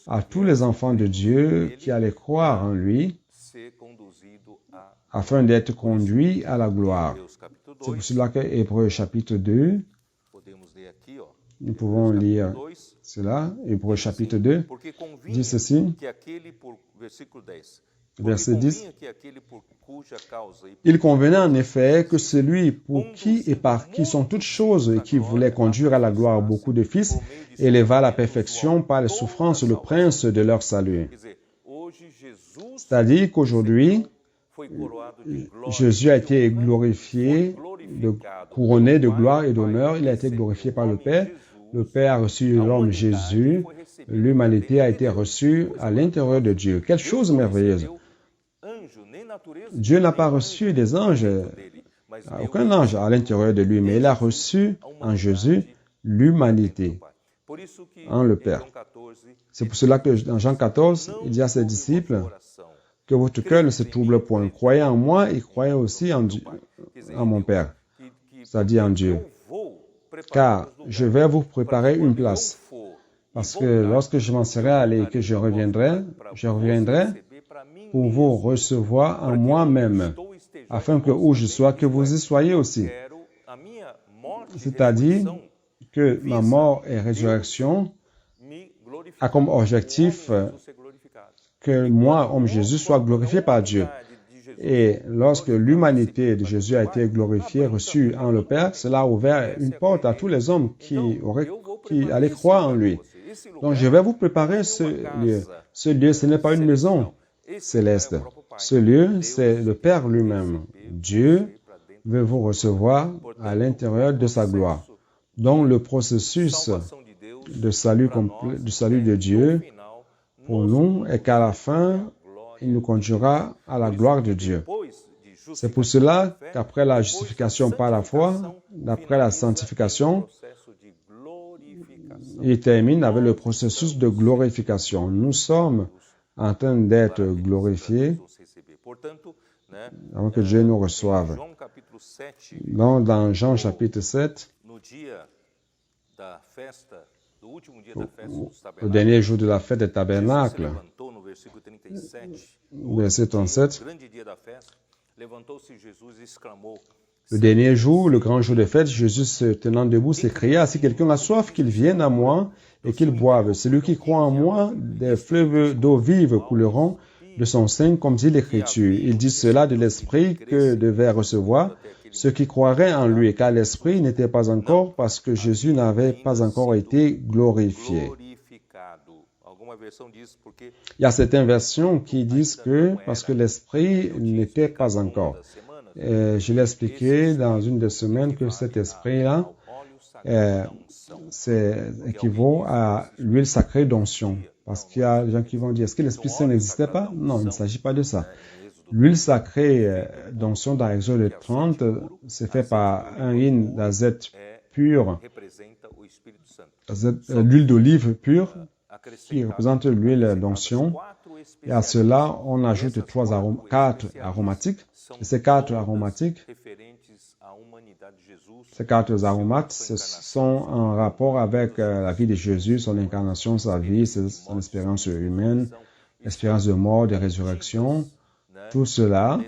à tous les enfants de Dieu qui allaient croire en lui, afin d'être conduits à la gloire. C'est pour cela que Hébreux chapitre 2, nous pouvons lire cela. Hébreux chapitre 2 dit ceci, verset 10. Il convenait en effet que celui pour qui et par qui sont toutes choses et qui voulait conduire à la gloire beaucoup de fils, éleva à la perfection par les souffrances le prince de leur salut. C'est-à-dire qu'aujourd'hui, Jésus a été glorifié, couronné de gloire et d'honneur. Il a été glorifié par le Père. Le Père a reçu l'homme Jésus. L'humanité a été reçue à l'intérieur de Dieu. Quelle chose merveilleuse! Dieu n'a pas reçu des anges, aucun ange à l'intérieur de lui, mais il a reçu en Jésus l'humanité, en le Père. C'est pour cela que dans Jean 14, il dit à ses disciples que votre cœur ne se trouble point. Croyez en moi et croyez aussi en Dieu, en mon Père, c'est-à-dire en Dieu. Car je vais vous préparer une place. Parce que lorsque je m'en serai allé et que je reviendrai pour vous recevoir en moi-même, afin que où je sois, que vous y soyez aussi. C'est-à-dire que ma mort et résurrection a comme objectif que moi, homme Jésus, soit glorifié par Dieu. Et lorsque l'humanité de Jésus a été glorifiée, reçue en le Père, cela a ouvert une porte à tous les hommes qui allaient croire en lui. Donc je vais vous préparer ce lieu. Ce lieu, ce n'est pas une maison céleste. Ce lieu, c'est le Père lui-même. Dieu veut vous recevoir à l'intérieur de sa gloire. Donc le processus de salut complet, du salut de Dieu pour nous est qu'à la fin, il nous conduira à la gloire de Dieu. C'est pour cela qu'après la justification par la foi, d'après la sanctification, il termine avec le processus de glorification. Nous sommes en train d'être glorifiés avant que Dieu nous reçoive. Donc, dans Jean chapitre 7, au dernier jour de la fête des tabernacles, verset 37, le dernier jour, le grand jour de fête, Jésus se tenant debout s'écria, si quelqu'un a soif, qu'il vienne à moi et qu'il boive. Celui qui croit en moi, des fleuves d'eau vive couleront de son sein, comme dit l'Écriture. Il dit cela de l'Esprit que devaient recevoir ceux qui croiraient en lui, car l'Esprit n'était pas encore, parce que Jésus n'avait pas encore été glorifié. Il y a certaines versions qui disent que parce que l'Esprit n'était pas encore. Je l'ai expliqué dans une des semaines que cet esprit-là équivaut à l'huile sacrée d'onction. Parce qu'il y a des gens qui vont dire, est-ce que l'Esprit Saint n'existait pas? Non, il ne s'agit pas de ça. L'huile sacrée d'onction dans Exode 30, c'est fait par un hin d'azète pur, l'huile d'olive pure, qui représente l'huile d'onction. Et à cela, on ajoute 4 aromatiques. Et ces 4 aromatiques, sont en rapport avec la vie de Jésus, son incarnation, sa vie, son expérience humaine, l'expérience de mort, de résurrection. Tout cela,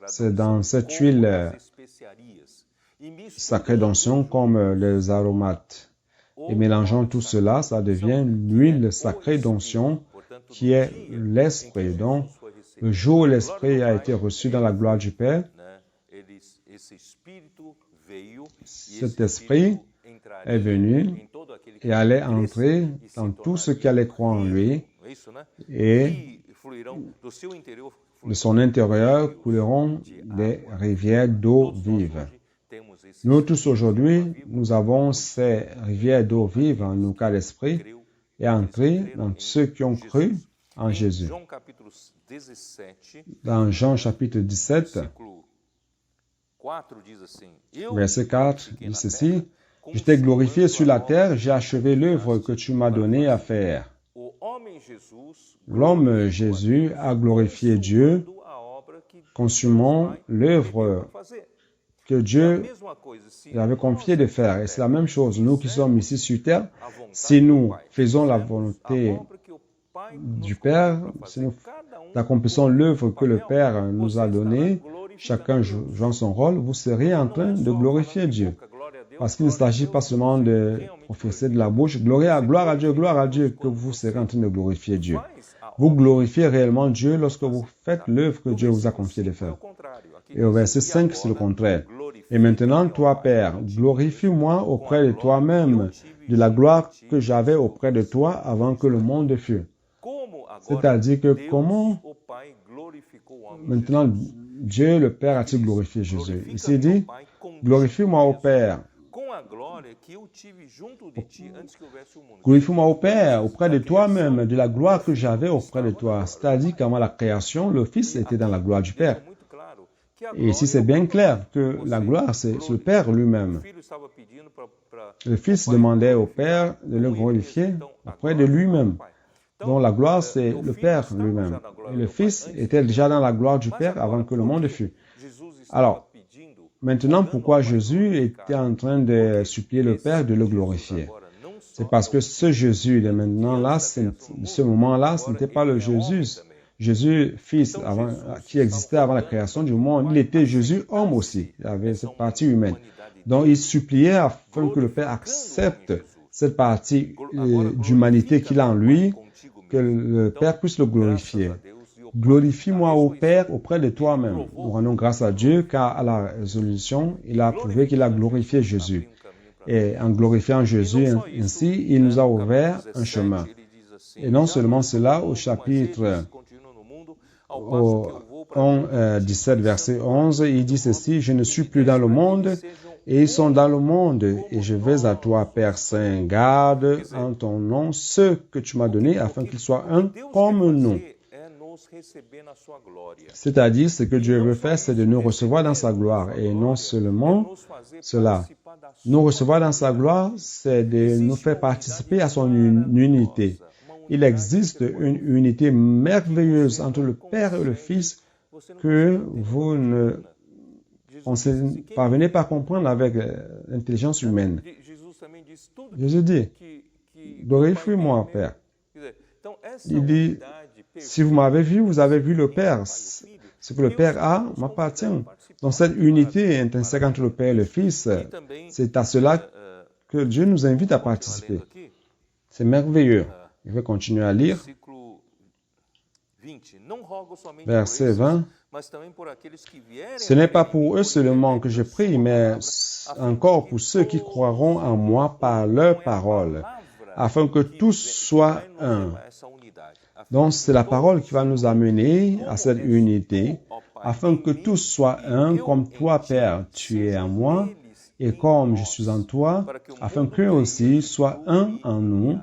c'est dans cette huile sacrée d'onction comme les aromates. Et mélangeant tout cela, ça devient l'huile sacrée d'onction qui est l'Esprit. Donc, le jour où l'Esprit a été reçu dans la gloire du Père, cet Esprit est venu et allait entrer dans tout ce qui allait croire en lui, et de son intérieur couleront des rivières d'eau vive. Nous tous aujourd'hui, nous avons ces rivières d'eau vive en nos cas d'esprit et entrer dans ceux qui ont cru en Jésus. Dans Jean chapitre 17, verset 4, dit ceci, « Je t'ai glorifié sur la terre, j'ai achevé l'œuvre que tu m'as donnée à faire. » L'homme Jésus a glorifié Dieu, consumant l'œuvre que Dieu lui avait confié de faire. Et c'est la même chose, nous qui sommes ici sur terre, si nous faisons la volonté du Père, si nous accomplissons l'œuvre que le Père nous a donnée, chacun jouant son rôle, vous serez en train de glorifier Dieu. Parce qu'il ne s'agit pas seulement de professer de la bouche, gloire à Dieu, que vous serez en train de glorifier Dieu. Vous glorifiez réellement Dieu lorsque vous faites l'œuvre que Dieu vous a confié de faire. Et au verset 5, c'est le contraire. Et maintenant, toi, Père, glorifie-moi auprès de toi-même de la gloire que j'avais auprès de toi avant que le monde fût. C'est-à-dire que comment maintenant Dieu le Père a-t-il glorifié Jésus? Ici il dit, glorifie-moi au Père. Glorifie-moi au Père, auprès de toi-même, de la gloire que j'avais auprès de toi. C'est-à-dire qu'avant la création, le Fils était dans la gloire du Père. Et ici, c'est bien clair que la gloire, c'est le Père lui-même. Le Fils demandait au Père de le glorifier auprès de lui-même. Donc la gloire, c'est le Père lui-même. Et le Fils était déjà dans la gloire du Père avant que le monde fût. Alors, maintenant, pourquoi Jésus était en train de supplier le Père de le glorifier? C'est parce que ce Jésus de maintenant-là, ce moment-là, ce n'était pas le Jésus, Fils, qui existait avant la création du monde. Il était Jésus, homme aussi. Il avait cette partie humaine. Donc, il suppliait afin que le Père accepte cette partie d'humanité qu'il a en lui, que le Père puisse le glorifier. Glorifie-moi au Père auprès de toi-même. Nous rendons grâce à Dieu car à la résolution, il a prouvé qu'il a glorifié Jésus. Et en glorifiant Jésus ainsi, il nous a ouvert un chemin. Et non seulement cela, au chapitre 17, verset 11, il dit ceci, « Je ne suis plus dans le monde, et ils sont dans le monde, et je vais à toi, Père Saint, garde en ton nom ceux que tu m'as donnés, afin qu'ils soient un comme nous. » C'est-à-dire, ce que Dieu veut faire, c'est de nous recevoir dans sa gloire, et non seulement cela. Nous recevoir dans sa gloire, c'est de nous faire participer à son unité. Il existe une unité merveilleuse entre le Père et le Fils que vous ne parvenez pas à comprendre avec l'intelligence humaine. Jésus dit, glorifie-moi, Père. Il dit, si vous m'avez vu, vous avez vu le Père. Ce que le Père a m'appartient. Donc cette unité intrinsèque entre le Père et le Fils, c'est à cela que Dieu nous invite à participer. C'est merveilleux. Je vais continuer à lire. Verset 20. Ce n'est pas pour eux seulement que je prie, mais encore pour ceux qui croiront en moi par leur parole, afin que tous soient un. Donc c'est la parole qui va nous amener à cette unité, afin que tous soient un, comme toi, Père, tu es en moi, et comme je suis en toi, afin qu'eux aussi soient un en nous,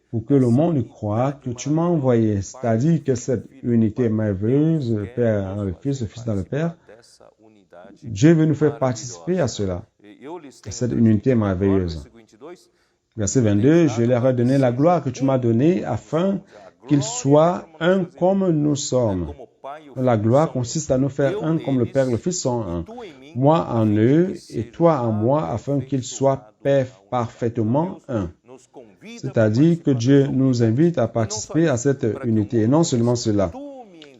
pour que le monde croie que tu m'as envoyé. C'est-à-dire que cette unité merveilleuse, le Père dans le Fils dans le Père, Dieu veut nous faire participer à cela, à cette unité merveilleuse. Verset 22, « Je leur ai donné la gloire que tu m'as donnée, afin qu'ils soient un comme nous sommes. » La gloire consiste à nous faire un comme le Père et le Fils sont un. Moi en eux et toi en moi, afin qu'ils soient parfaitement un. C'est-à-dire que Dieu nous invite à participer à cette unité. Et non seulement cela,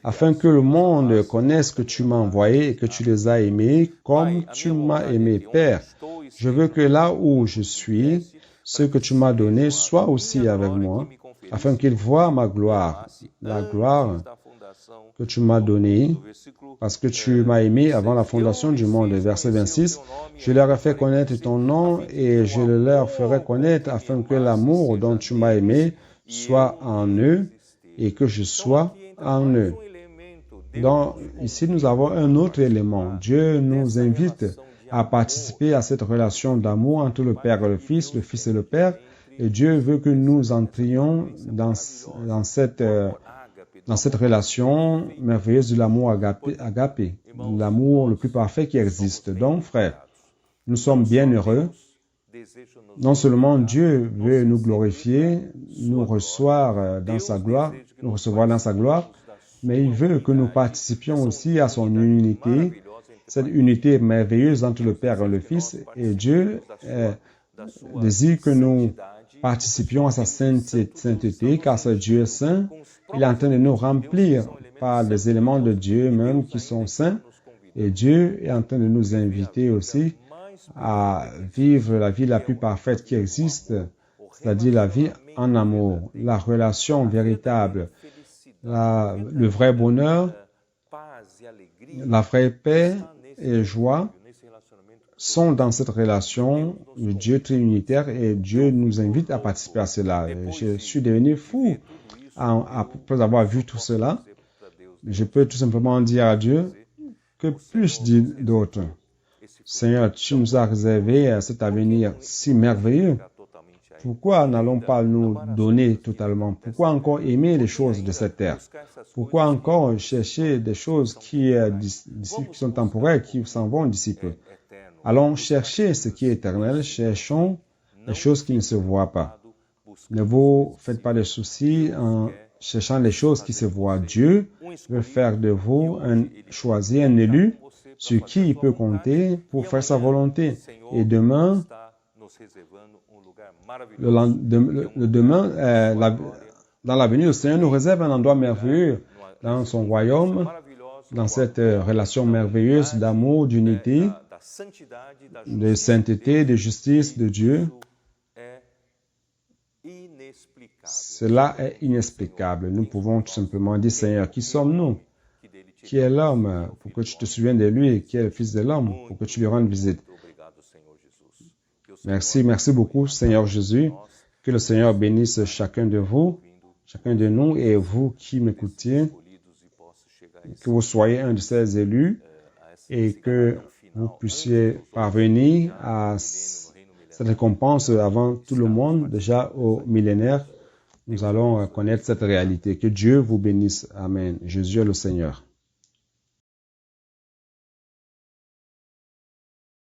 afin que le monde connaisse que tu m'as envoyé et que tu les as aimés comme tu m'as aimé. Père, je veux que là où je suis, ce que tu m'as donné soit aussi avec moi, afin qu'ils voient ma gloire, la gloire que tu m'as donnée, parce que tu m'as aimé avant la fondation du monde. Verset 26, « Je leur ai fait connaître ton nom et je le leur ferai connaître afin que l'amour dont tu m'as aimé soit en eux et que je sois en eux. » Donc, ici, nous avons un autre élément. Dieu nous invite à participer à cette relation d'amour entre le Père et le Fils et le Père. Et Dieu veut que nous entrions dans cette relation merveilleuse de l'amour agapé, l'amour le plus parfait qui existe. Donc, frère, nous sommes bien heureux. Non seulement Dieu veut nous glorifier, nous recevoir dans sa gloire, mais il veut que nous participions aussi à son unité, cette unité merveilleuse entre le Père et le Fils. Et Dieu désire que nous participions à sa sainteté, car ce Dieu saint, il est en train de nous remplir par les éléments de Dieu même qui sont saints. Et Dieu est en train de nous inviter aussi à vivre la vie la plus parfaite qui existe, c'est-à-dire la vie en amour, la relation véritable, le vrai bonheur, la vraie paix et joie sont dans cette relation de Dieu trinitaire et Dieu nous invite à participer à cela. Je suis devenu fou après avoir vu tout cela. Je peux tout simplement dire à Dieu, que puis-je dire d'autre? Seigneur, tu nous as réservé cet avenir si merveilleux. Pourquoi n'allons pas nous donner totalement? Pourquoi encore aimer les choses de cette terre? Pourquoi encore chercher des choses qui sont temporaires, qui s'en vont d'ici peu? Allons chercher ce qui est éternel, cherchons les choses qui ne se voient pas. Ne vous faites pas de soucis en cherchant les choses qui se voient. Dieu veut faire de vous choisir un élu sur qui il peut compter pour faire sa volonté. Et demain, dans l'avenir, le Seigneur nous réserve un endroit merveilleux dans son royaume, dans cette relation merveilleuse d'amour, d'unité, de sainteté, de justice de Dieu. Cela est inexplicable. Nous pouvons tout simplement dire, Seigneur, qui sommes-nous? Qui est l'homme pour que tu te souviennes de lui? Qui est le Fils de l'homme pour que tu lui rendes visite? Merci beaucoup, Seigneur Jésus. Que le Seigneur bénisse chacun de vous, chacun de nous et vous qui m'écoutiez. Que vous soyez un de ces élus et que vous puissiez parvenir à cette récompense avant tout le monde, déjà au millénaire. Nous allons connaître cette réalité. Que Dieu vous bénisse. Amen. Jésus est le Seigneur.